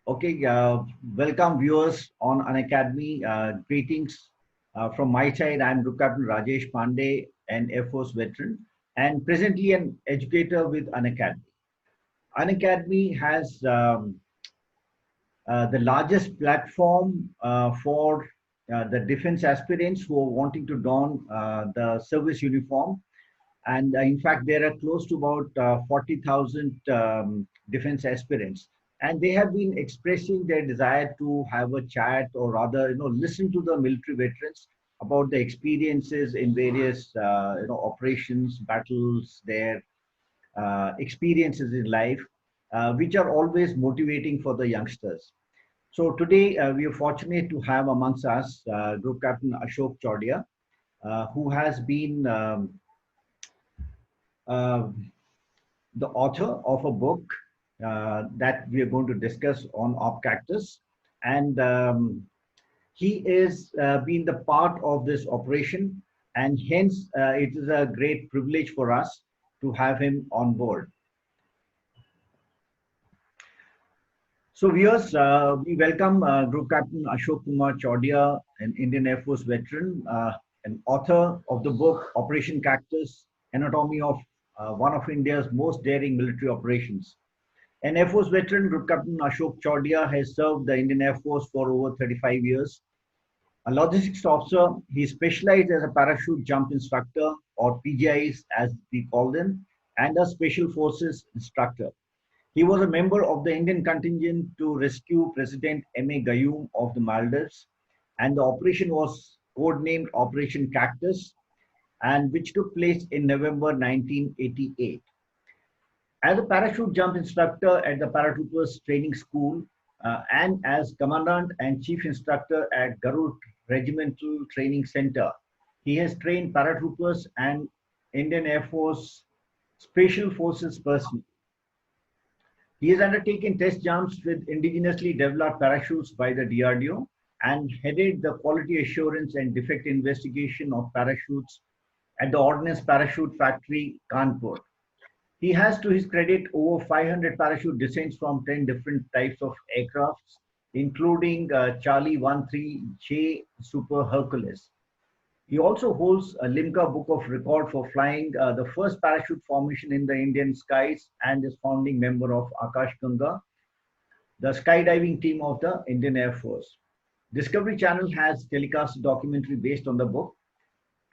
Okay, welcome viewers on Unacademy. Greetings from my side. I'm Group Captain Rajesh Pandey, an Air Force veteran, and presently an educator with Unacademy. Unacademy has the largest platform for the defense aspirants who are wanting to don the service uniform. And in fact, there are close to about 40,000 defense aspirants. And they have been expressing their desire to have a chat or rather, listen to the military veterans about the experiences in various, operations, battles, their experiences in life, which are always motivating for the youngsters. So today we are fortunate to have amongst us Group Captain Ashok Chaudia, who has been uh, the author of a book that we are going to discuss on Op Cactus. And he is been the part of this operation, and hence it is a great privilege for us to have him on board. So, viewers, we welcome Group Captain Ashok Kumar Chaudia, an Indian Air Force veteran, an author of the book Operation Cactus, Anatomy of one of India's most daring military operations. An Air Force veteran, Group Captain Ashok Chaudia has served the Indian Air Force for over 35 years. A logistics officer, he specialized as a parachute jump instructor, or PJIs as we call them, and a special forces instructor. He was a member of the Indian contingent to rescue President M.A. Gayoom of the Maldives, and the operation was codenamed Operation Cactus, and which took place in November 1988. As a parachute jump instructor at the Paratroopers Training School and as Commandant and Chief Instructor at Garud Regimental Training Center, he has trained paratroopers and Indian Air Force Special Forces personnel. He has undertaken test jumps with indigenously developed parachutes by the DRDO and headed the quality assurance and defect investigation of parachutes at the Ordnance Parachute Factory, Kanpur. He has, to his credit, over 500 parachute descents from 10 different types of aircrafts, including Charlie 13J Super Hercules. He also holds a Limca Book of Record for flying the first parachute formation in the Indian skies and is founding member of Akash Ganga, the skydiving team of the Indian Air Force. Discovery Channel has telecast a documentary based on the book,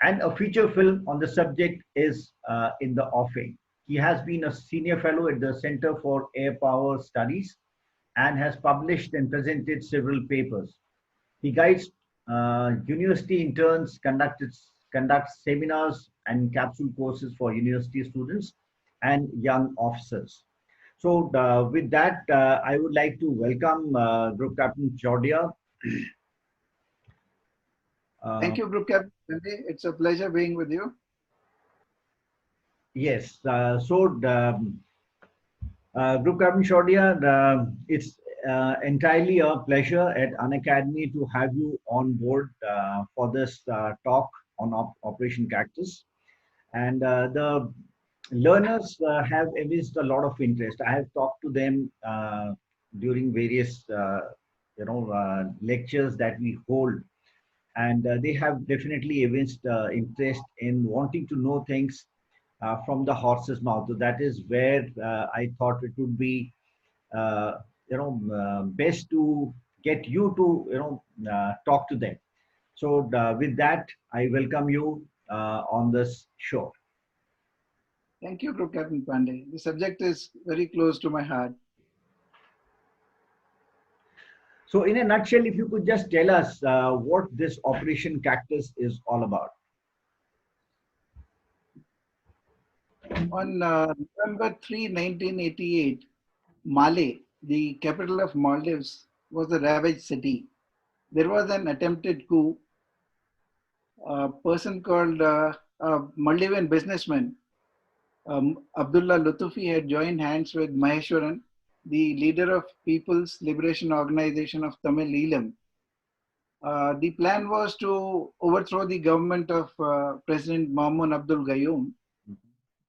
and a feature film on the subject is in the offing. He has been a senior fellow at the Center for Air Power Studies and has published and presented several papers. He guides university interns, conducts seminars and capsule courses for university students and young officers. So, with that, I would like to welcome Group Captain Chaudia. Thank you, Group Captain. It's a pleasure being with you. Yes, Group Captain Chaudia, it's entirely a pleasure at Unacademy to have you on board for this talk on Operation Cactus. And the learners have evinced a lot of interest. I have talked to them during various, lectures that we hold, and they have definitely evinced interest in wanting to know things from the horse's mouth. So that is where I thought it would be, best to get you to, talk to them. So with that, I welcome you on this show. Thank you, Group Captain Pandey. The subject is very close to my heart. So in a nutshell, if you could just tell us what this Operation Cactus is all about. On November 3, 1988, Male, the capital of Maldives, was a ravaged city. There was an attempted coup. A person called a Maldivian businessman, Abdullah Lutufi, had joined hands with Maheshwaran, the leader of People's Liberation Organization of Tamil Eelam. The plan was to overthrow the government of President Maumoon Abdul Gayoom.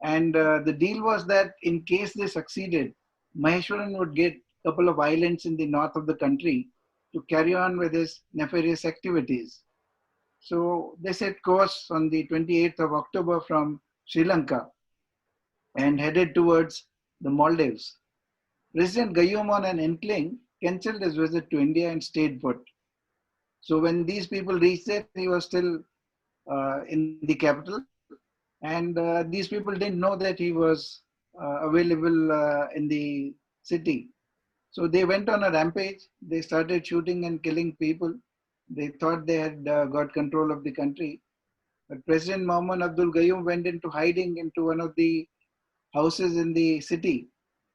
And the deal was that in case they succeeded, Maheshwaran would get couple of islands in the north of the country to carry on with his nefarious activities. So they set course on the 28th of October from Sri Lanka and headed towards the Maldives. President Gayoom, on an inkling, cancelled his visit to India and stayed put. So when these people reached there, he was still in the capital, and these people didn't know that he was available in the city. So they went on a rampage. They started shooting and killing people. They thought they had got control of the country. But President Mohammad Abdul Gayoom went into hiding into one of the houses in the city,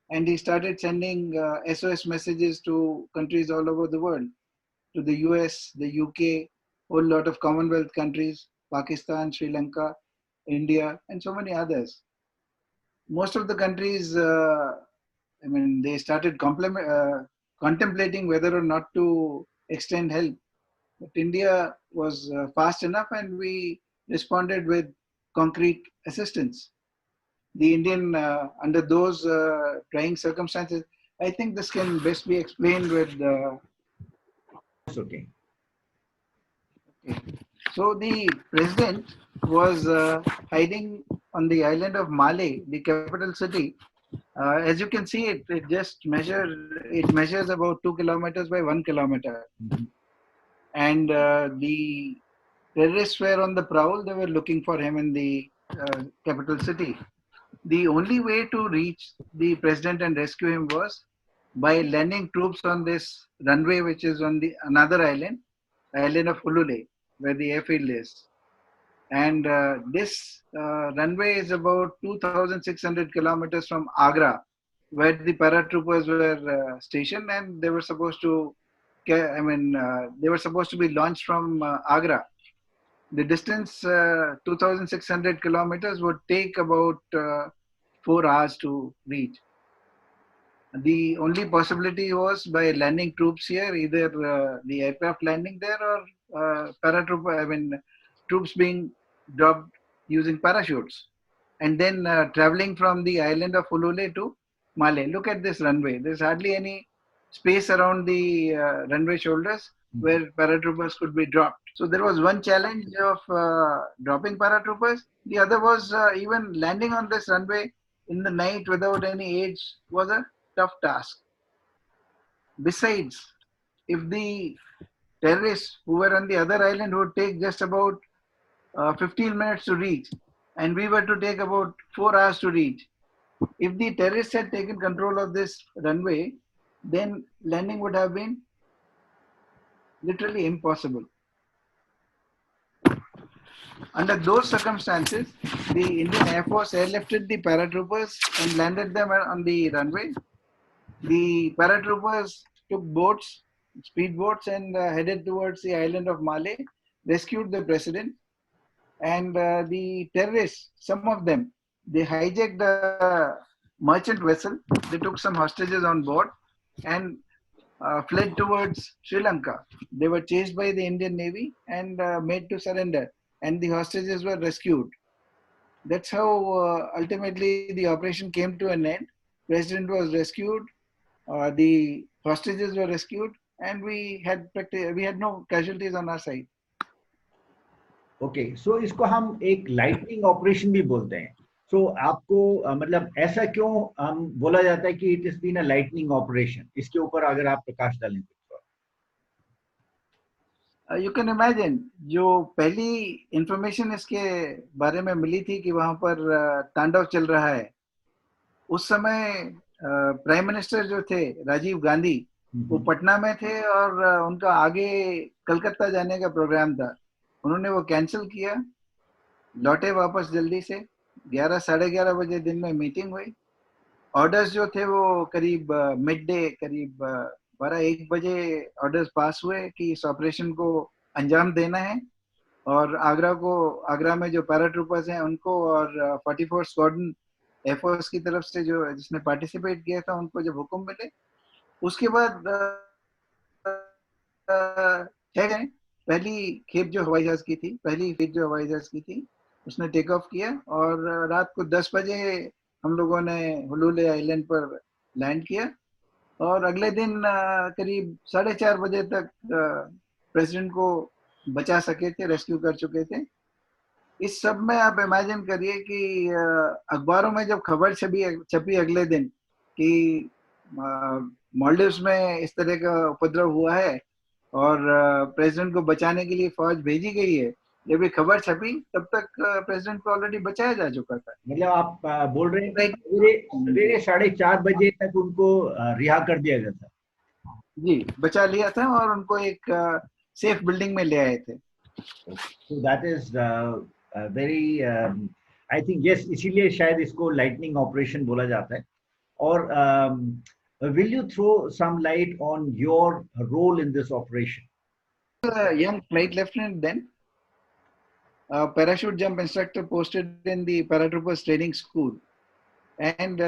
and he started sending SOS messages to countries all over the world, to the US, the UK, whole lot of Commonwealth countries, Pakistan, Sri Lanka, India, and so many others. Most of the countries, they started contemplating whether or not to extend help. But India was fast enough, and we responded with concrete assistance. The Indian, under those trying circumstances, I think this can best be explained with. It's okay. So the president was hiding on the island of Malé, the capital city. As you can see, it measures about 2 kilometers by 1 kilometer. Mm-hmm. And the terrorists were on the prowl. They were looking for him in the capital city. The only way to reach the president and rescue him was by landing troops on this runway, which is on the another island of Ulule, where the airfield is. And this runway is about 2,600 kilometers from Agra, where the paratroopers were stationed, and they were supposed to, they were supposed to be launched from Agra. The distance, 2,600 kilometers, would take about 4 hours to reach. The only possibility was by landing troops here, either the aircraft landing there or troops being dropped using parachutes, and then traveling from the island of Ulule to Malé. Look at this runway. There's hardly any space around the runway shoulders where paratroopers could be dropped. So there was one challenge of dropping paratroopers. The other was even landing on this runway in the night without any aids was a tough task. Besides, if the terrorists who were on the other island would take just about 15 minutes to reach, and we were to take about 4 hours to reach. If the terrorists had taken control of this runway, then landing would have been literally impossible. Under those circumstances, the Indian Air Force airlifted the paratroopers and landed them on the runway. The paratroopers took boats, speedboats, and headed towards the island of Malé, rescued the president. And the terrorists, some of them, they hijacked a merchant vessel. They took some hostages on board and fled towards Sri Lanka. They were chased by the Indian Navy and made to surrender. And the hostages were rescued. That's how ultimately the operation came to an end. President was rescued. The hostages were rescued, and we had no casualties on our side. Okay so इसको हम एक lightning operation भी बोलते हैं. सो आपको मतलब ऐसा क्यों बोला जाता है कि it is been a lightning operation? इसके ऊपर अगर आप प्रकाश डालें तो. यू कैन इमेजिन, जो पहली इंफॉर्मेशन इसके बारे में मिली थी कि वहां पर तांडव चल रहा है, उस समय प्राइम मिनिस्टर जो थे राजीव गांधी, वो पटना में थे और उनका आगे कलकत्ता जाने का प्रोग्राम था. उन्होंने वो कैंसिल किया, लौटे वापस जल्दी से. 11 साढ़े 11 बजे दिन में मीटिंग हुई. ऑर्डर्स जो थे वो करीब मिड डे, करीब 12-1 बजे ऑर्डर्स पास हुए कि इस ऑपरेशन को अंजाम देना है. और आगरा में जो पैराट्रूपर्स हैं उनको और 44 स्क्वाड्रन एयरफोर्स की तरफ से जो जिसने पार्टिसिपेट किया था, उनको जब हुक्म मिले, उसके बाद पहली खेप जो हवाई जहाज की थी, उसने टेक ऑफ किया और रात को 10 बजे हम लोगों ने हुलूले आइलैंड पर लैंड किया. और अगले दिन करीब 4:30 बजे तक प्रेसिडेंट को बचा सके थे, रेस्क्यू कर चुके थे। इस सब में आप इमेजिन करिए कि अखबारों में जब खबर छपी अगले दिन कि मालदीव्स में इस तरह का उपद्रव हुआ है और प्रेसिडेंट को बचाने के लिए फौज भेजी गई है, जब ये खबर छपी तब तक प्रेसिडेंट को ऑलरेडी बचाया जा चुका था। मतलब आप बोल रहे हैं कि सवेरे सवेरे 4:30 बजे तक उनको रिहा कर दिया गया था। जी, बचा लिया था और उनको एक सेफ बिल्डिंग में ले आए थे। So that is very I think yes, इसीलिए शायद इसको लाइटनिंग ऑपरेशन बोला जाता है। और will you throw some light on your role in this operation? A young flight lieutenant then, a parachute jump instructor posted in the paratroopers training school. And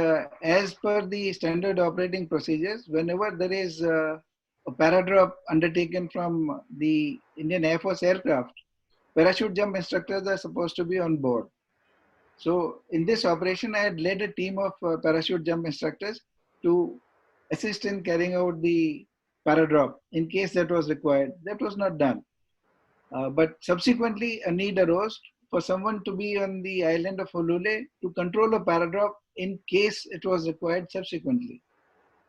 as per the standard operating procedures, whenever there is a paradrop undertaken from the Indian Air Force aircraft, parachute jump instructors are supposed to be on board. So in this operation, I had led a team of parachute jump instructors to assist in carrying out the paradrop in case that was required. That was not done. But subsequently, a need arose for someone to be on the island of Hulule to control a paradrop in case it was required subsequently.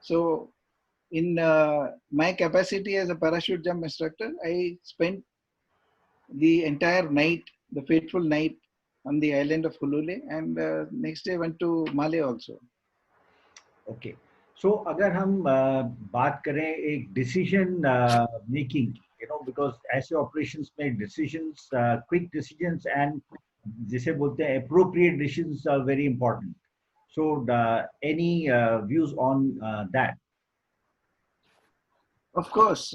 So in my capacity as a parachute jump instructor, I spent the entire night, the fateful night, on the island of Hulule, and next day went to Male also. Okay. So अगर हम बात करें एक decision making, because ऐसे operations में decisions, quick decisions and जिसे बोलते हैं appropriate decisions are very important. So any views on that? Of course,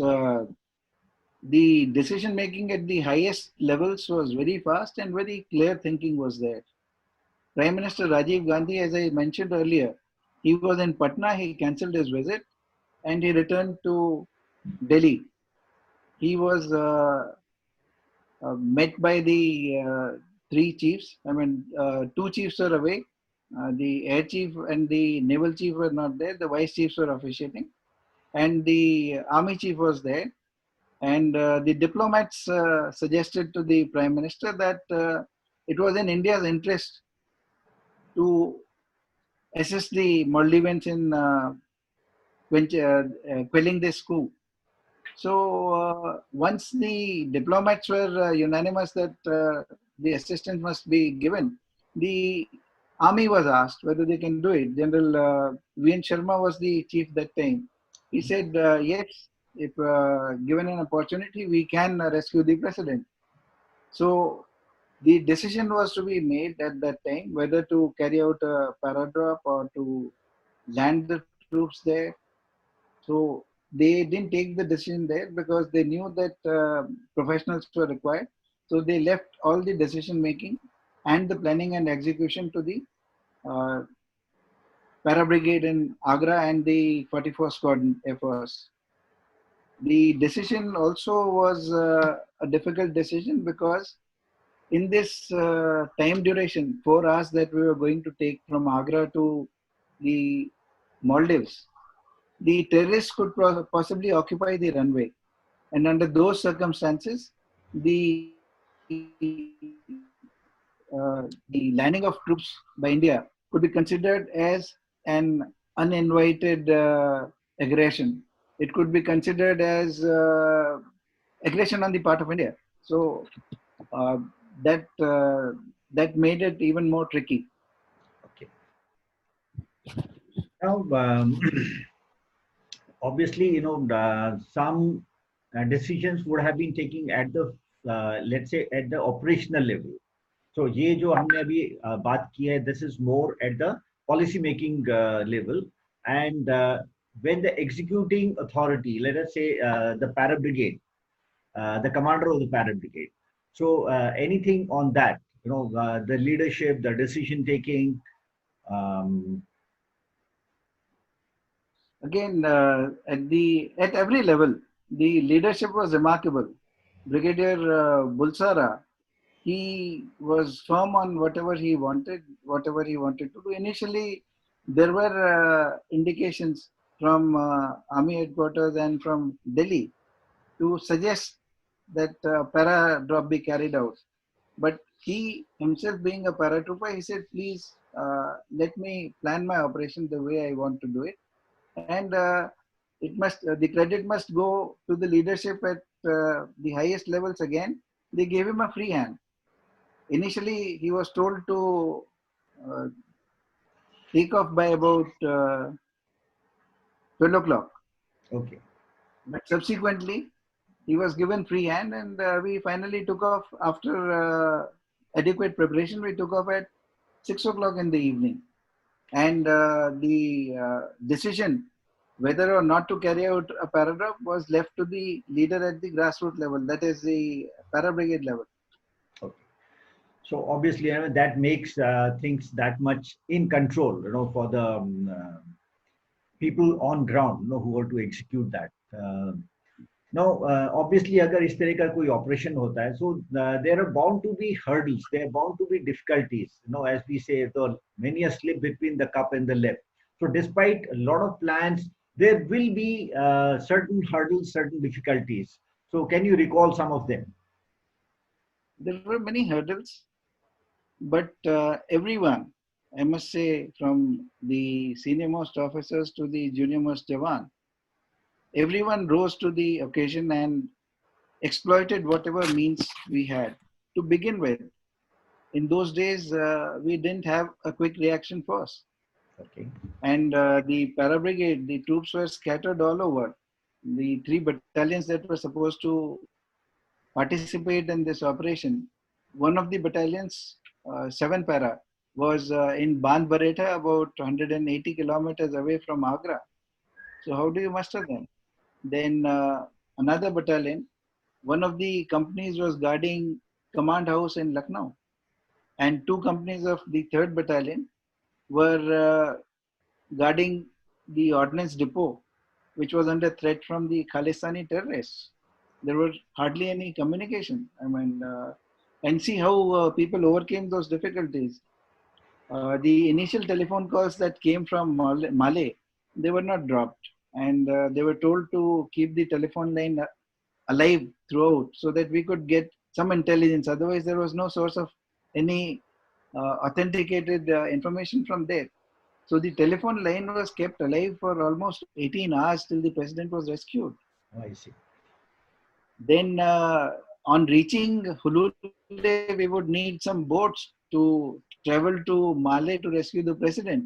the decision making at the highest levels was very fast and very clear thinking was there. Prime Minister Rajiv Gandhi, as I mentioned earlier, he was in Patna, he cancelled his visit and he returned to Delhi. He was met by the three chiefs. I mean, two chiefs were away. The air chief and the naval chief were not there. The vice chiefs were officiating. And the army chief was there. And the diplomats suggested to the prime minister that it was in India's interest to assist the Maldivians in quelling this coup. So once the diplomats were unanimous that the assistance must be given, the army was asked whether they can do it. General V.N. Sharma was the chief that time. He said, yes, if given an opportunity, we can rescue the president. So the decision was to be made at that time whether to carry out a paradrop or to land the troops there. So they didn't take the decision there because they knew that professionals were required. So they left all the decision making and the planning and execution to the Para Brigade in Agra and the 44th Squadron Air Force. The decision also was a difficult decision because in this time duration, 4 hours that we were going to take from Agra to the Maldives, the terrorists could possibly occupy the runway. And under those circumstances, the landing of troops by India could be considered as an uninvited aggression. It could be considered as aggression on the part of India. So that made it even more tricky. Okay. Now, obviously, some decisions would have been taken at the, let's say, at the operational level. So, ये जो हमने अभी बात की है, this is more at the policy making level, and when the executing authority, let us say the para brigade, the commander of the para brigade. So, anything on that, the leadership, the decision taking. Again, at every level, the leadership was remarkable. Brigadier Bulsara, he was firm on whatever he wanted to do. Initially, there were indications from army headquarters and from Delhi to suggest that para drop be carried out. But he himself being a paratrooper, he said, please let me plan my operation the way I want to do it. And the credit must go to the leadership at the highest levels again. They gave him a free hand. Initially, he was told to uh, take off by about 12 o'clock. Okay. But subsequently, he was given free hand, and we finally took off after adequate preparation. We took off at 6 o'clock in the evening. And the decision whether or not to carry out a paragraph was left to the leader at the grassroots level, that is the para brigade level. Okay. So obviously, that makes things that much in control, for the people on ground, who are to execute that. Now, obviously, अगर इस तरह का कोई operation होता है, so there are bound to be hurdles, there are bound to be difficulties, as we say, many a slip between the cup and the lip. So despite a lot of plans, there will be certain hurdles, certain difficulties. So can you recall some of them? There were many hurdles, but everyone, I must say, from the senior most officers to the junior most Jawan, everyone rose to the occasion and exploited whatever means we had. To begin with, in those days, we didn't have a quick reaction force. Okay. And the para brigade, the troops were scattered all over. The 3 battalions that were supposed to participate in this operation, one of the battalions, 7 para, was in Ban Bareta, about 180 kilometers away from Agra. So how do you muster them? Then another battalion, one of the companies was guarding command house in Lucknow, and 2 companies of the 3rd battalion were guarding the ordnance depot, which was under threat from the Khalistani terrorists. There was hardly any communication. I mean, and see how people overcame those difficulties. The initial telephone calls that came from Male, they were not dropped, and they were told to keep the telephone line alive throughout so that we could get some intelligence. Otherwise, there was no source of any authenticated information from there. So the telephone line was kept alive for almost 18 hours till the president was rescued. Oh, I see. Then on reaching Hulul, we would need some boats to travel to Male to rescue the president.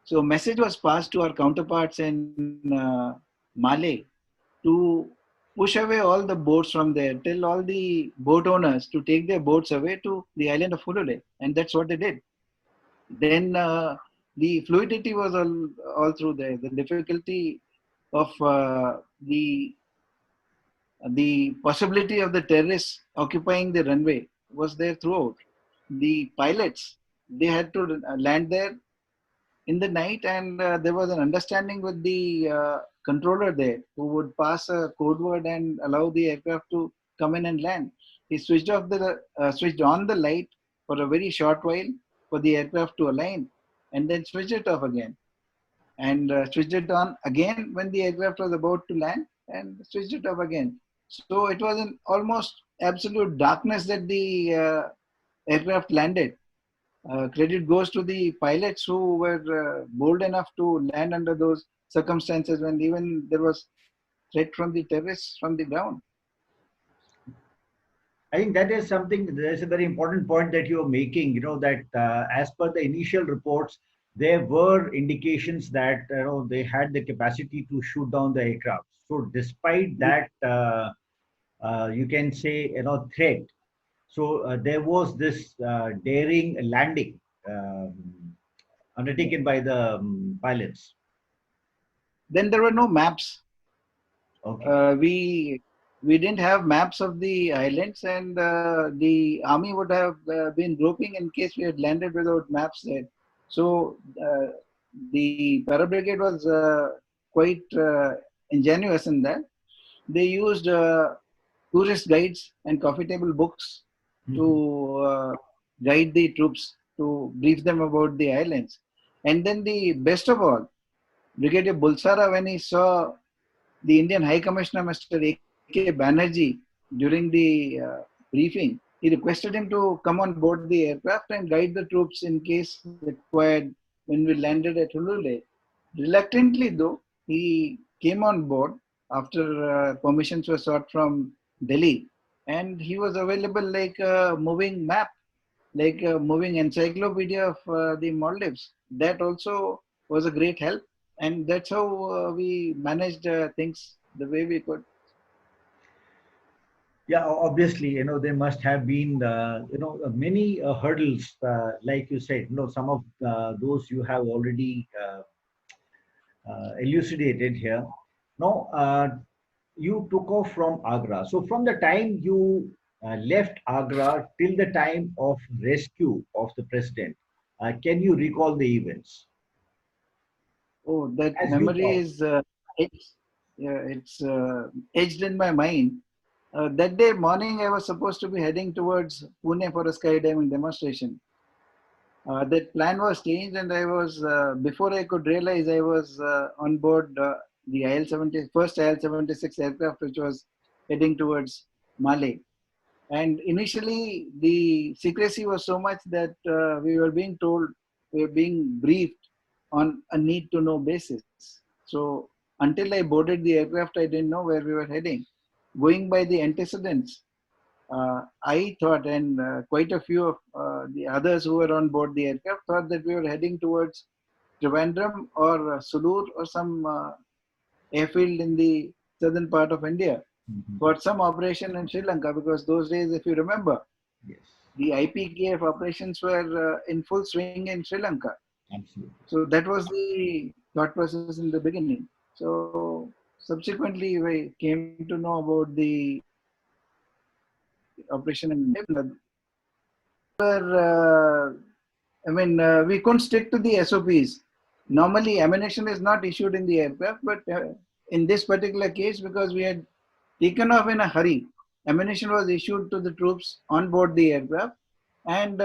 So a message was passed to our counterparts in Male to push away all the boats from there, tell all the boat owners to take their boats away to the island of Hulule. And that's what they did. Then the fluidity was all through there. The difficulty of the possibility of the terrorists occupying the runway was there throughout. The pilots, they had to land there in the night, and there was an understanding with the controller there who would pass a code word and allow the aircraft to come in and land. He switched on the light for a very short while for the aircraft to align, and then switched it off again, and switched it on again when the aircraft was about to land, and switched it off again. So it was an almost absolute darkness that the aircraft landed. Credit goes to the pilots who were bold enough to land under those circumstances when even there was threat from the terrorists from the ground. I think that is something, there's a very important point that you're making, that as per the initial reports, there were indications that, they had the capacity to shoot down the aircraft. So despite that, you can say, threat. So there was this daring landing undertaken by the pilots. Then there were no maps. Okay. We didn't have maps of the islands, and the army would have been groping in case we had landed without maps there. So the para brigade was quite ingenious in that. They used tourist guides and coffee table books to guide the troops, to brief them about the islands. And then the best of all, Brigadier Bulsara, when he saw the Indian High Commissioner, Mr. A.K. Banerjee, during the briefing, he requested him to come on board the aircraft and guide the troops in case required when we landed at Hulule. Reluctantly, though, he came on board after permissions were sought from Delhi, and he was available like a moving map, like a moving encyclopedia of the Maldives. That also was a great help, and that's how we managed things the way we could. Yeah, obviously, there must have been, many hurdles, like you said, some of those you have already elucidated here. Now, you took off from Agra. So, from the time you left Agra till the time of rescue of the president, can you recall the events Oh, that as you memory talk? is it's etched in my mind. That day morning, I was supposed to be heading towards Pune for a skydiving demonstration. That plan was changed, and I was before I could realize I was on board the IL-70 first IL-76 aircraft, which was heading towards Male. And initially, the secrecy was so much that we were being told, we were being briefed on a need-to-know basis. So until I boarded the aircraft, I didn't know where we were heading. Going by the antecedents, I thought, and quite a few of the others who were on board the aircraft thought that we were heading towards Trivandrum or Sulur or some airfield in the southern part of India Mhm. for some operation in Sri Lanka, because those days, if you remember, Yes, the IPKF operations were in full swing in Sri Lanka. absolutely. So that was the thought process in the beginning. So subsequently, we came to know about the operation in we couldn't stick to the SOPs. Normally, ammunition is not issued in the aircraft, but in this particular case, because we had taken off in a hurry, ammunition was issued to the troops on board the aircraft, and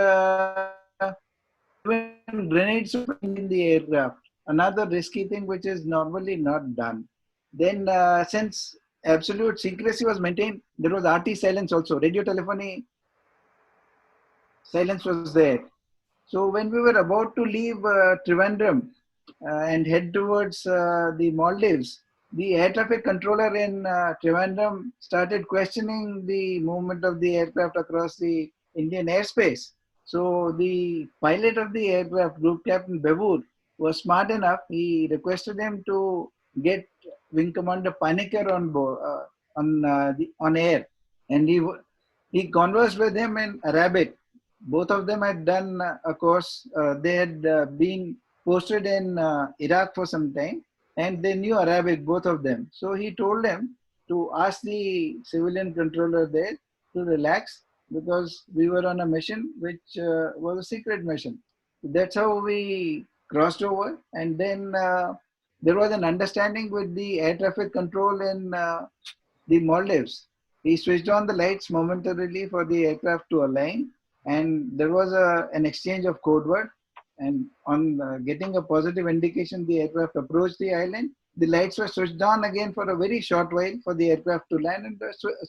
even grenades were in the aircraft. Another risky thing which is normally not done. Then, since absolute secrecy was maintained, there was RT silence also. Radio telephony silence was there. So when we were about to leave Trivandrum and head towards the Maldives, the air traffic controller in Trivandrum started questioning the movement of the aircraft across the Indian airspace. So the pilot of the aircraft, Group Captain Bevur, was smart enough. He requested him to get Wing Commander Panikkar on board, on air, and he conversed with him in Arabic. Both of them had done a course. They had been posted in Iraq for some time, and they knew Arabic, both of them. So he told them to ask the civilian controller there to relax, because we were on a mission which was a secret mission. That's how we crossed over, and then there was an understanding with the air traffic control in the Maldives. He switched on the lights momentarily for the aircraft to align, and there was an exchange of code word. And on getting a positive indication, the aircraft approached the island. The lights were switched on again for a very short while for the aircraft to land, and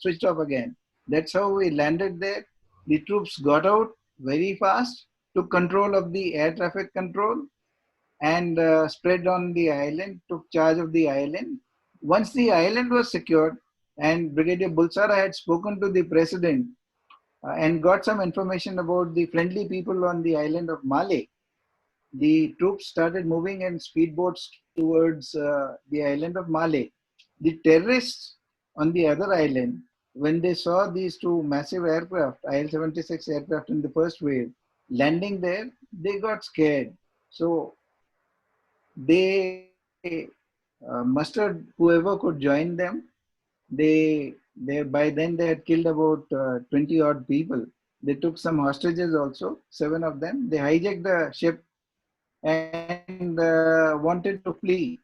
switched off again. That's how we landed there. The troops got out very fast, took control of the air traffic control, and spread on the island, took charge of the island. Once the island was secured, and Brigadier Bulsara had spoken to the president and got some information about the friendly people on the island of Male, the troops started moving in speedboats towards the island of Male. The terrorists on the other island, when they saw these two massive aircraft, IL-76 aircraft in the first wave, landing there, they got scared. So they mustered whoever could join them. They by then they had killed about 20 odd people. They took some hostages also, 7 of them. They hijacked the ship and wanted to flee.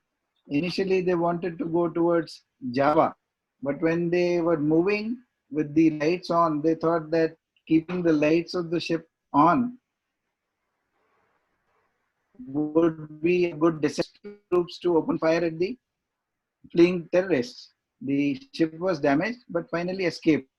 Initially, they wanted to go towards Java, but when they were moving with the lights on, they thought that keeping the lights of the ship on would be a good decisive troops to open fire at the fleeing terrorists. The ship was damaged, but finally escaped.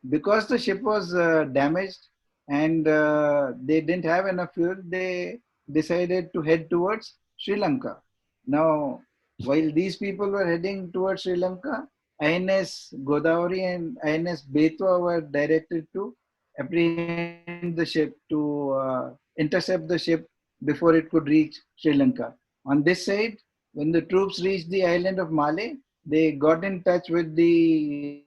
Because the ship was damaged and they didn't have enough fuel, they decided to head towards Sri Lanka. Now, while these people were heading towards Sri Lanka, INS Godavari and INS Betwa were directed to apprehend the ship, to intercept the ship before it could reach Sri Lanka. On this side, when the troops reached the island of Malé, they got in touch with the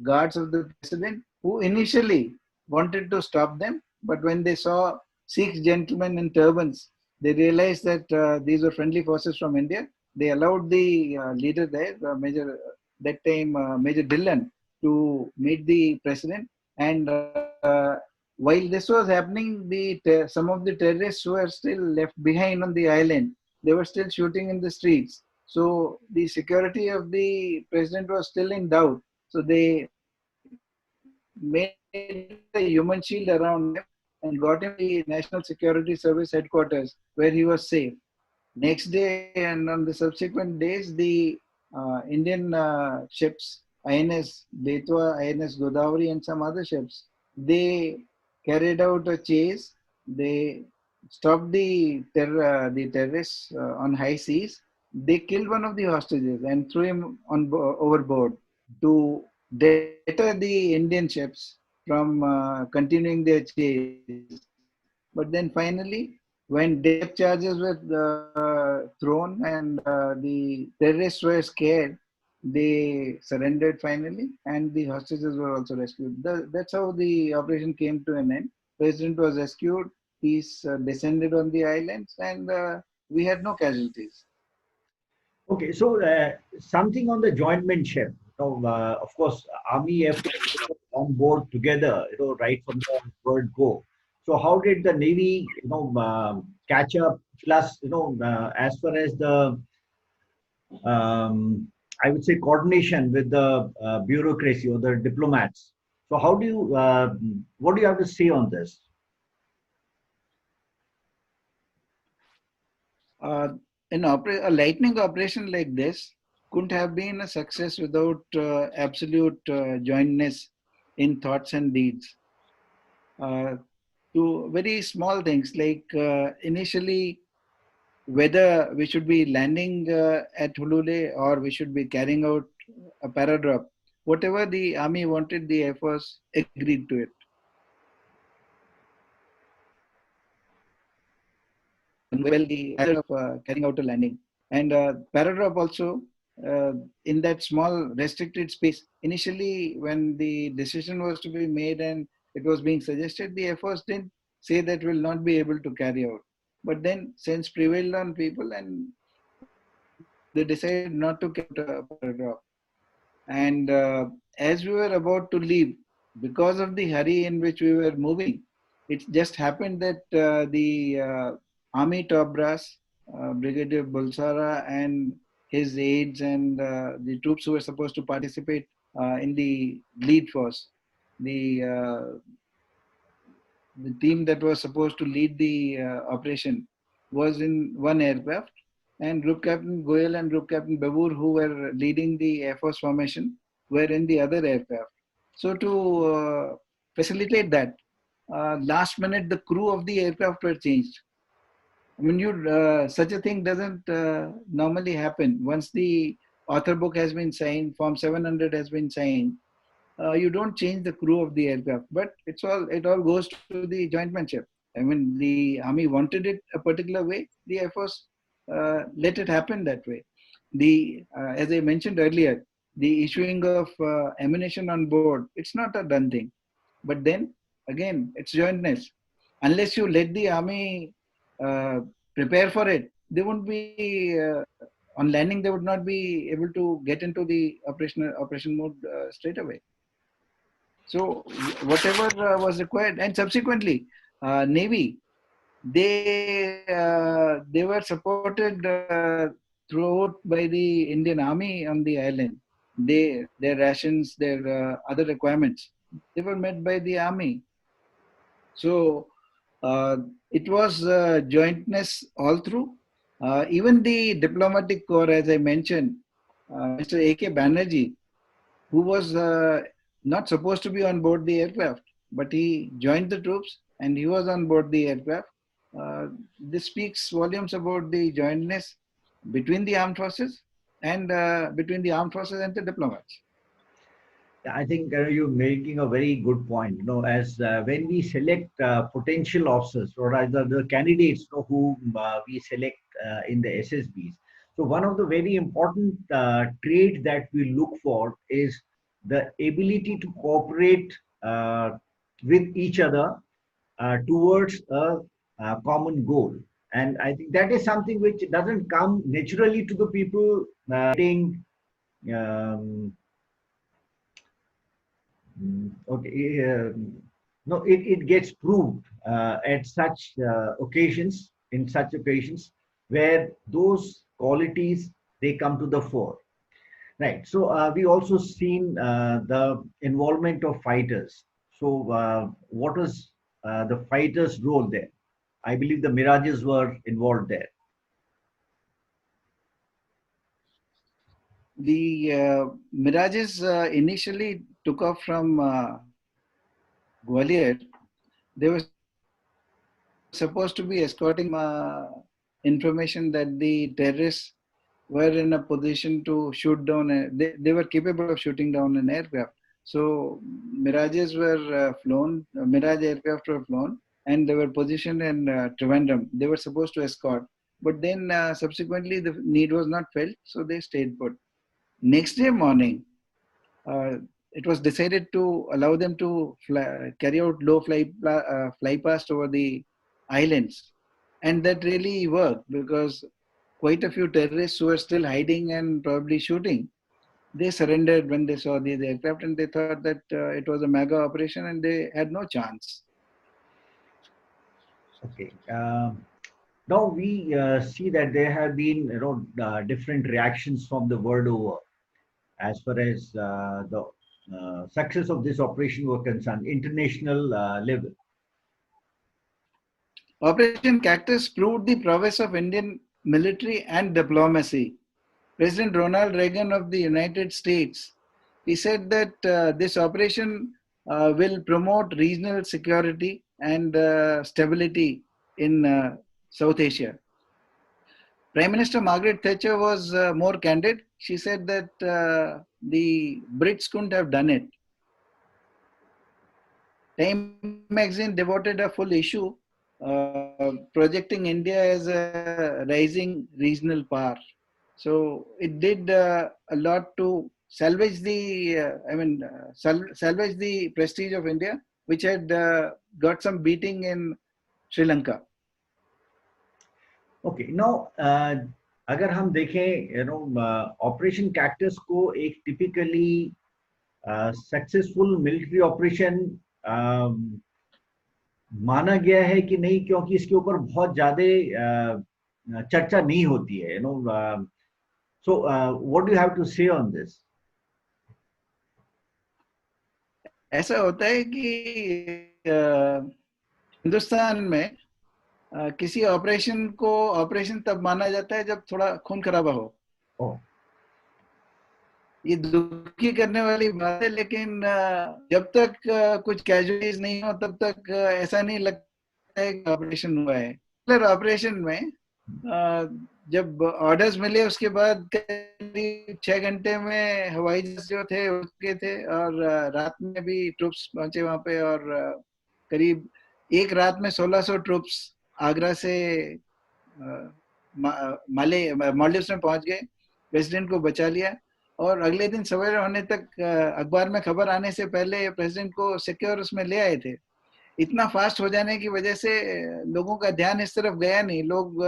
guards of the president, who initially wanted to stop them, but when they saw six gentlemen in turbans, they realized that these were friendly forces from India. They allowed the leader there, Major that time Major Dillon, to meet the president. And while this was happening, some of the terrorists who were still left behind on the island, they were still shooting in the streets. So the security of the president was still in doubt. So they made a human shield around him and got him to the National Security Service headquarters, where he was safe. Next day and on the subsequent days, the Indian ships, INS Betwa, INS Godavari, and some other ships, they carried out a chase. They stopped the terrorists on high seas. They killed one of the hostages and threw him overboard to deter the Indian ships from continuing their chase. But then finally, when depth charges were thrown and the terrorists were scared, they surrendered finally, and the hostages were also rescued. That's how the operation came to an end. President was rescued, peace descended on the islands, and we had no casualties. Okay, so something on the jointmanship. Of course, Army Air Force were on board together. Right from the word go. So how did the Navy, catch up? Plus, as far as the, I would say, coordination with the bureaucracy or the diplomats. So how do you, what do you have to say on this? A lightning operation like this couldn't have been a success without absolute jointness in thoughts and deeds. To very small things like initially whether we should be landing at Hulule or we should be carrying out a paradrop. Whatever the army wanted, the Air Force agreed to it. Well, the of carrying out a landing and paradrop also in that small restricted space. Initially, when the decision was to be made and it was being suggested, the Air Force didn't say that will not be able to carry out. But then sense prevailed on people and they decided not to carry out a paradrop. And as we were about to leave, because of the hurry in which we were moving, it just happened that the army top brass, Brigadier Bulsara and his aides and the troops who were supposed to participate in the lead force, the team that was supposed to lead the operation was in one aircraft, and Group Captain Goyal and Group Captain Babur, who were leading the Air Force formation, were in the other aircraft. So to facilitate that, last minute the crew of the aircraft were changed. I mean, such a thing doesn't normally happen. Once the author book has been signed, Form 700 has been signed, you don't change the crew of the aircraft, but it all goes to the jointmanship. I mean, the army wanted it a particular way, the Air Force let it happen that way. As I mentioned earlier, the issuing of ammunition on board, it's not a done thing. But then again, it's jointness. Unless you let the army prepare for it, they won't be on landing. They would not be able to get into the operation mode straight away. So whatever was required, and subsequently, Navy, they were supported throughout by the Indian Army on the island. Their rations, their other requirements, they were met by the army. So It was jointness all through. Even the diplomatic corps, as I mentioned, Mr. A.K. Banerjee, who was not supposed to be on board the aircraft, but he joined the troops and he was on board the aircraft. This speaks volumes about the jointness between the armed forces and between the armed forces and the diplomats. I think you're making a very good point. As when we select potential officers, or rather the candidates, who we select in the SSBs. So one of the very important traits that we look for is the ability to cooperate with each other towards a common goal. And I think that is something which doesn't come naturally to the people um, okay, no, it gets proved at such occasions, in such occasions, where those qualities they come to the fore. Right. So we also seen the involvement of fighters. So what was the fighters' role there? I believe the Mirages were involved there. The Mirages initially took off from Gwalior. They were supposed to be escorting information that the terrorists were in a position to shoot down. They were capable of shooting down an aircraft. So Mirages were flown, Mirage aircraft were flown, and they were positioned in Trivandrum. They were supposed to escort. But then subsequently the need was not felt, so they stayed put. Next day morning, it was decided to allow them to carry out low fly past over the islands. And that really worked because quite a few terrorists who were still hiding and probably shooting, they surrendered when they saw these aircraft and they thought that it was a mega operation and they had no chance. Okay. Now we see that there have been different reactions from the world over as far as the success of this operation were concerned, international level. Operation Cactus proved the prowess of Indian military and diplomacy. President Ronald Reagan of the United States, he said that this operation will promote regional security and stability in South Asia. Prime Minister Margaret Thatcher was more candid. She said that the Brits couldn't have done it. Time magazine devoted a full issue projecting India as a rising regional power. So it did a lot to salvage the, salvage the prestige of India, which had got some beating in Sri Lanka. Okay, now अगर हम देखें operation cactus को एक typically successful military operation माना गया है कि नहीं, क्योंकि इसके ऊपर बहुत ज्यादा चर्चा नहीं होती है, so what do you have to say on this? ऐसा होता है कि हिंदुस्तान में किसी ऑपरेशन को ऑपरेशन तब माना जाता है जब थोड़ा खून खराबा हो। ये दुखी करने वाली बात है, लेकिन जब तक कुछ कैजुअलिटीज नहीं हो तब तक ऐसा नहीं लगता है कि ऑपरेशन हुआ है। ऑपरेशन में जब ऑर्डर्स मिले उसके बाद करीब 6 घंटे में हवाई जहाज जो थे उसके थे और रात में भी ट्रूप्स पहुंचे वहां पे और करीब एक रात में 1600 ट्रूप्स आगरा से मालदीव्स में पहुंच गए, प्रेसिडेंट को बचा लिया और अगले दिन सवेरे होने तक अखबार में खबर आने से पहले प्रेसिडेंट को सिक्योर उसमें ले आए थे। इतना फास्ट हो जाने की वजह से लोगों का ध्यान इस तरफ गया नहीं, लोग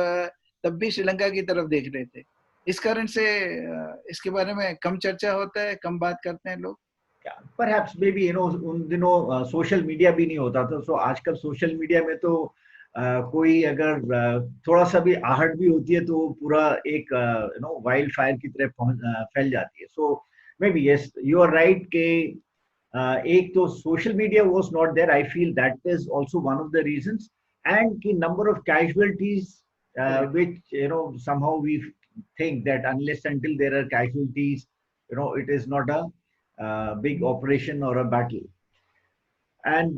तब भी श्रीलंका की तरफ देख रहे थे। इस कारण से इसके बारे में कम चर्चा होता है, कम बात करते हैं लोग। Perhaps maybe उन दिनों सोशल मीडिया भी नहीं होता था, so आजकल सोशल मीडिया में तो कोई अगर थोड़ा सा भी आहट भी होती है तो पूरा एक वाइल्ड फायर की तरह फैल जाती है। So maybe yes you are right के एक तो social media was not there, I feel that is also one of the reasons, and the number of casualties, which somehow we think that unless until there are casualties, it is not a big operation or a battle. And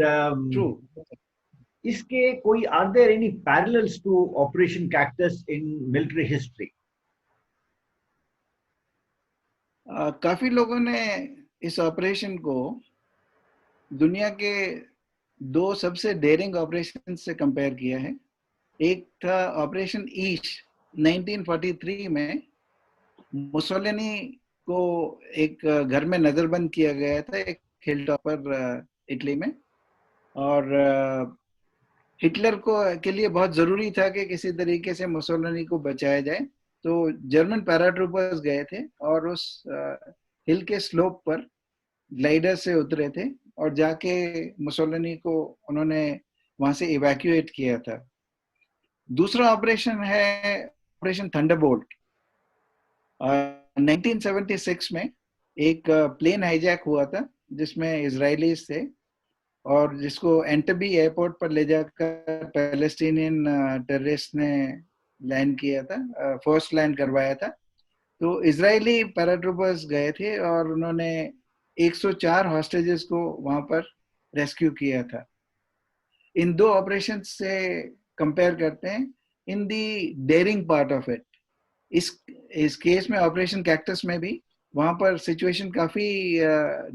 True. इसके कोई, are there any parallels to Operation Cactus in military history? काफी लोगों ने इस operation को दुनिया के दो सबसे डेयरिंग ऑपरेशन से कंपेयर किया है। एक था ऑपरेशन ईश 1943 में, मुसोलिनी को एक घर में नजरबंद किया गया था एक हिल टॉप पर इटली में, और हिटलर को के लिए बहुत जरूरी था कि किसी तरीके से मुसोलिनी को बचाया जाए। तो जर्मन पैराट्रूपर्स गए थे और उस हिल के स्लोप पर ग्लाइडर से उतरे थे और जाके मुसोलिनी को उन्होंने वहां से इवैक्यूएट किया था। दूसरा ऑपरेशन है ऑपरेशन थंडरबोल्ट। 1976 में एक प्लेन हाईजैक हुआ था जिसमें इजरायलीज थे और जिसको एंटबी एयरपोर्ट पर ले जाकर पैलेस्टीनियन टेररिस्ट ने लैंड किया था, फर्स्ट लैंड करवाया था। तो इजरायली पैराट्रूपर्स गए थे और उन्होंने 104 हॉस्टेजेस को वहां पर रेस्क्यू किया था। इन दो ऑपरेशन से कंपेयर करते हैं इन दी डेयरिंग पार्ट ऑफ इट। इस केस में ऑपरेशन कैक्टस में भी वहां पर सिचुएशन काफी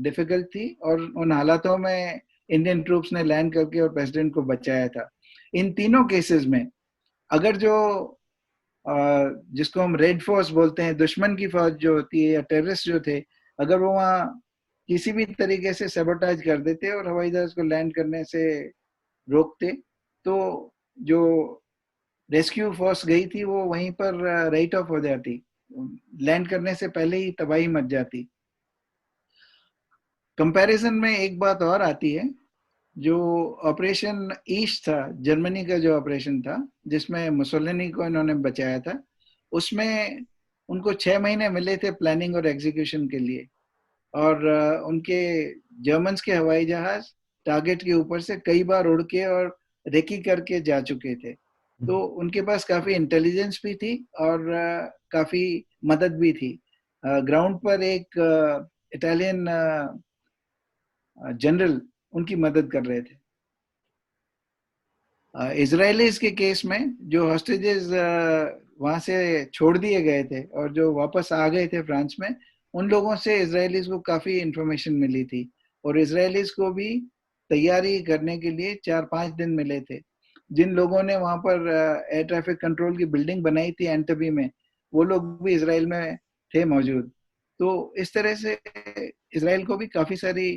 डिफिकल्ट थी और उन हालातों में इंडियन ट्रूप्स ने लैंड करके और प्रेसिडेंट को बचाया था। इन तीनों केसेस में अगर जो जिसको हम रेड फोर्स बोलते हैं, दुश्मन की फौज जो होती है या टेररिस्ट जो थे, अगर वो वहां किसी भी तरीके से सबोटाज कर देते और हवाई जहाज को लैंड करने से रोकते, तो जो रेस्क्यू फोर्स गई थी वो वहीं पर राइट ऑफ हो जाती, लैंड करने से पहले ही तबाही मच जाती। कंपैरिजन में एक बात और आती है, जो ऑपरेशन ईस्ट था, जर्मनी का जो ऑपरेशन था जिसमें मुसोलिनी को इन्होंने बचाया था, उसमें उनको 6 महीने मिले थे प्लानिंग और एग्जीक्यूशन के लिए, और उनके जर्मन्स के हवाई जहाज टारगेट के ऊपर से कई बार उड़ के और रेकी करके जा चुके थे। तो उनके पास काफी इंटेलिजेंस भी थी और काफी मदद भी थी। ग्राउंड पर एक इटालियन जनरल उनकी मदद कर रहे थे। इजरायलीज के केस में जो हॉस्टेजेस वहां से छोड़ दिए गए थे और जो वापस आ गए थे फ्रांस में, उन लोगों से इजरायलीज को काफी इंफॉर्मेशन मिली थी और इजरायलीज को भी तैयारी करने के लिए 4-5 दिन मिले थे। जिन लोगों ने वहां पर एयर ट्रैफिक कंट्रोल की बिल्डिंग बनाई थी एंटबी में, वो लोग भी इसराइल में थे मौजूद। तो इस तरह से इसराइल को भी काफी सारी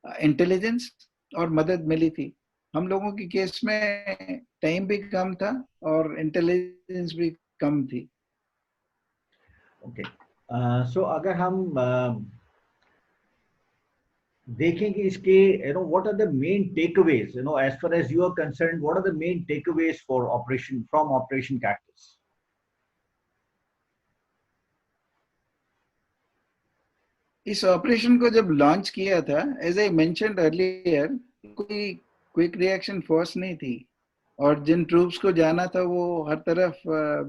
इंटेलिजेंस और मदद मिली थी। हम लोगों की केस में टाइम भी कम था और इंटेलिजेंस भी कम थी। ओके, सो अगर हम देखेंगे इसके, what are the main takeaways, as far as you are concerned, what are the main takeaways for operation from operation Cactus? इस ऑपरेशन को जब लॉन्च किया था, एज आई मेंशन्ड अर्लियर, कोई क्विक रिएक्शन फोर्स नहीं थी और जिन ट्रूप्स को जाना था वो हर तरफ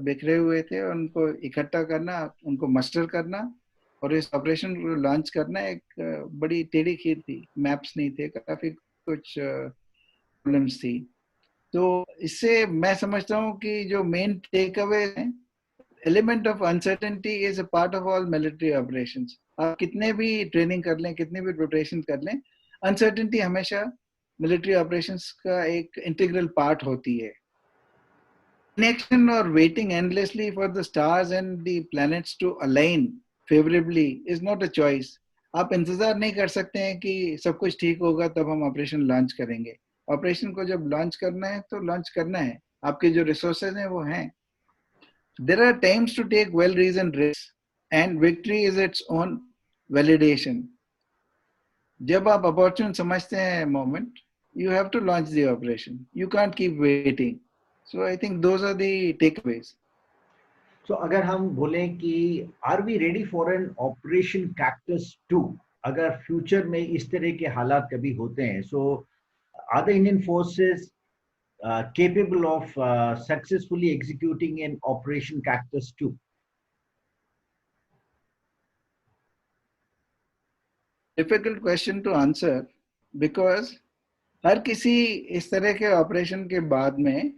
बिखरे हुए थे। उनको इकट्ठा करना, उनको मस्टर करना और इस ऑपरेशन को लॉन्च करना एक बड़ी टेढ़ी खीर थी। मैप्स नहीं थे, काफी कुछ प्रॉब्लम्स थी। तो इससे मैं समझता हूँ कि जो मेन टेक अवे है, element of uncertainty is a part of all military operations. आप कितने भी ट्रेनिंग कर लें, कितने भी प्रिपरेशन कर लें, अनसर्टेनिटी हमेशा मिलिट्री ऑपरेशंस का एक इंटीग्रल पार्ट होती है। Inaction or waiting endlessly for the stars and the planets to align favorably is not a choice. आप इंतजार नहीं कर सकते हैं कि सब कुछ ठीक होगा तब हम ऑपरेशन लॉन्च करेंगे। ऑपरेशन को जब लॉन्च करना है तो लॉन्च करना है, आपके जो रिसोर्सेज हैं वो हैं। There are times to take well-reasoned risks and victory is its own validation. जब आप opportune समझते हैं moment, you have to launch the operation. You can't keep waiting. So I think those are the takeaways. So अगर हम बोलें कि are we ready for an Operation Cactus 2? अगर future में इस तरह के हालात कभी होते हैं, so are the Indian forces capable of successfully executing an Operation Cactus 2? Difficult question to answer because हर किसी इस तरह के ऑपरेशन के बाद में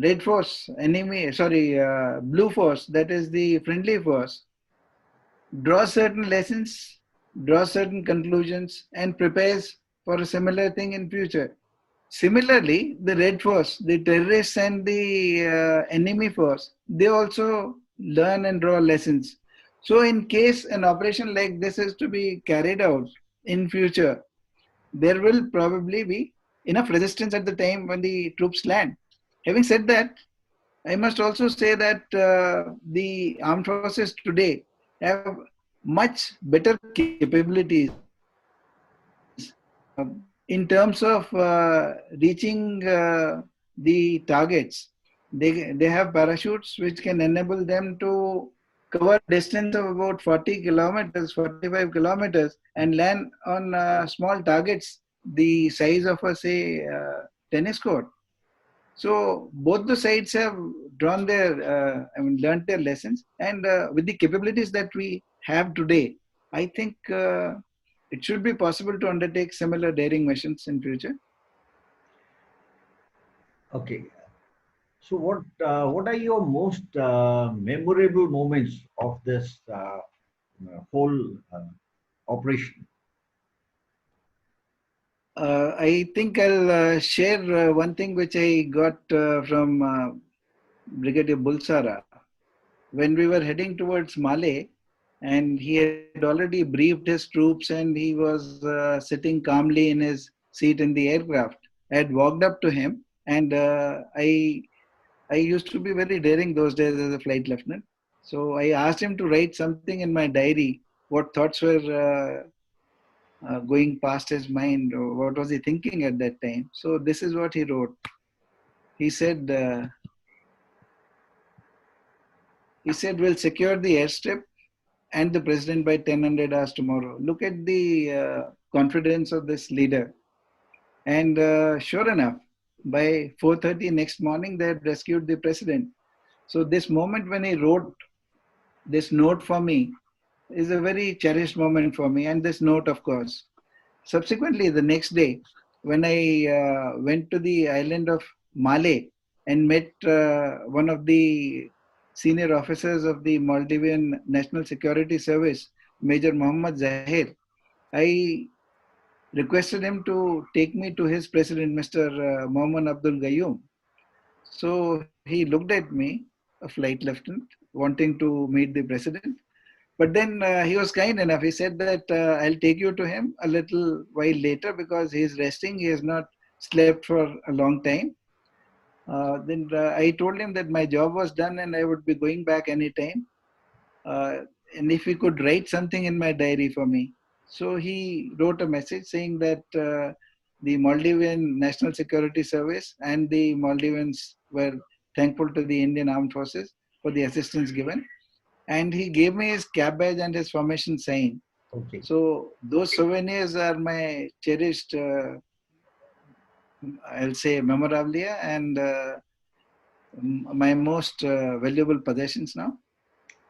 red force enemy sorry blue force that is the friendly force draws certain lessons, draws certain conclusions, and prepares for a similar thing in future. Similarly, the red force, the terrorists and the enemy force, they also learn and draw lessons. So in case an operation like this is to be carried out in future, there will probably be enough resistance at the time when the troops land. Having said that, I must also say that the armed forces today have much better capabilities in terms of reaching the targets. They have parachutes which can enable them to cover a distance of about 40 kilometers, 45 kilometers, and land on small targets the size of a, say, tennis court. So both the sides have drawn their, learned their lessons, and with the capabilities that we have today, I think it should be possible to undertake similar daring missions in future. Okay. So what are your most memorable moments of this whole operation? I think I'll share one thing which I got from Brigadier Bulsara. When we were heading towards Male, and he had already briefed his troops and he was sitting calmly in his seat in the aircraft. I had walked up to him, and I used to be very daring those days as a flight lieutenant. So I asked him to write something in my diary, what thoughts were going past his mind, or what was he thinking at that time. So this is what he wrote. He said, we'll secure the airstrip and the president by 1000 hours tomorrow. Look at the confidence of this leader. And sure enough, by 4:30 next morning, they had rescued the president. So this moment when he wrote this note for me is a very cherished moment for me. And this note, of course. Subsequently, the next day, when I went to the island of Male and met one of the senior officers of the Maldivian National Security Service, Major Mohammad Zahir, I requested him to take me to his president, Mr. Mohammad Abdul Gayoom. So he looked at me, a flight lieutenant, wanting to meet the president. But then he was kind enough. He said that I'll take you to him a little while later because he's resting. He has not slept for a long time. Then I told him that my job was done and I would be going back anytime. And if he could write something in my diary for me. So he wrote a message saying that the Maldivian National Security Service and the Maldivians were thankful to the Indian Armed Forces for the assistance given. And he gave me his cap badge and his formation sign. Okay. So those souvenirs are my cherished, I'll say, memorabilia and my most valuable possessions now.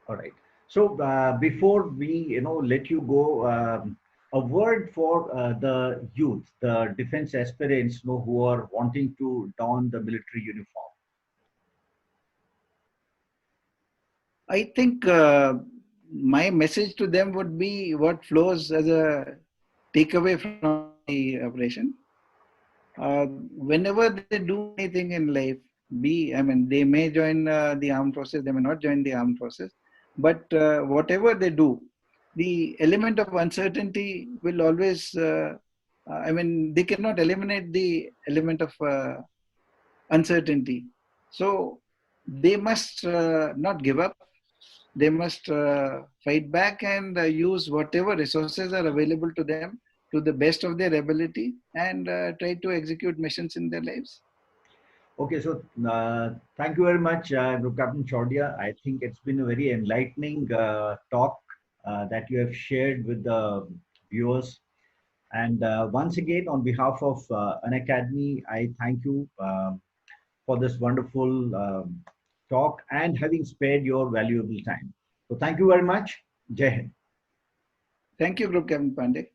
All right. So before we, let you go, a word for the youth, the defense aspirants, who are wanting to don the military uniform. I think my message to them would be what flows as a takeaway from the operation. Whenever they do anything in life, they may join the armed forces, they may not join the armed forces, but whatever they do, the element of uncertainty will always, they cannot eliminate the element of uncertainty. So they must not give up. They must fight back and use whatever resources are available to them to the best of their ability and try to execute missions in their lives. Okay, so thank you very much, Group Captain Chaudia. I think it's been a very enlightening talk that you have shared with the viewers. And once again, on behalf of An Academy, I thank you for this wonderful talk and having spared your valuable time. So thank you very much. Jai Hind. Thank you, Group Captain Pandey.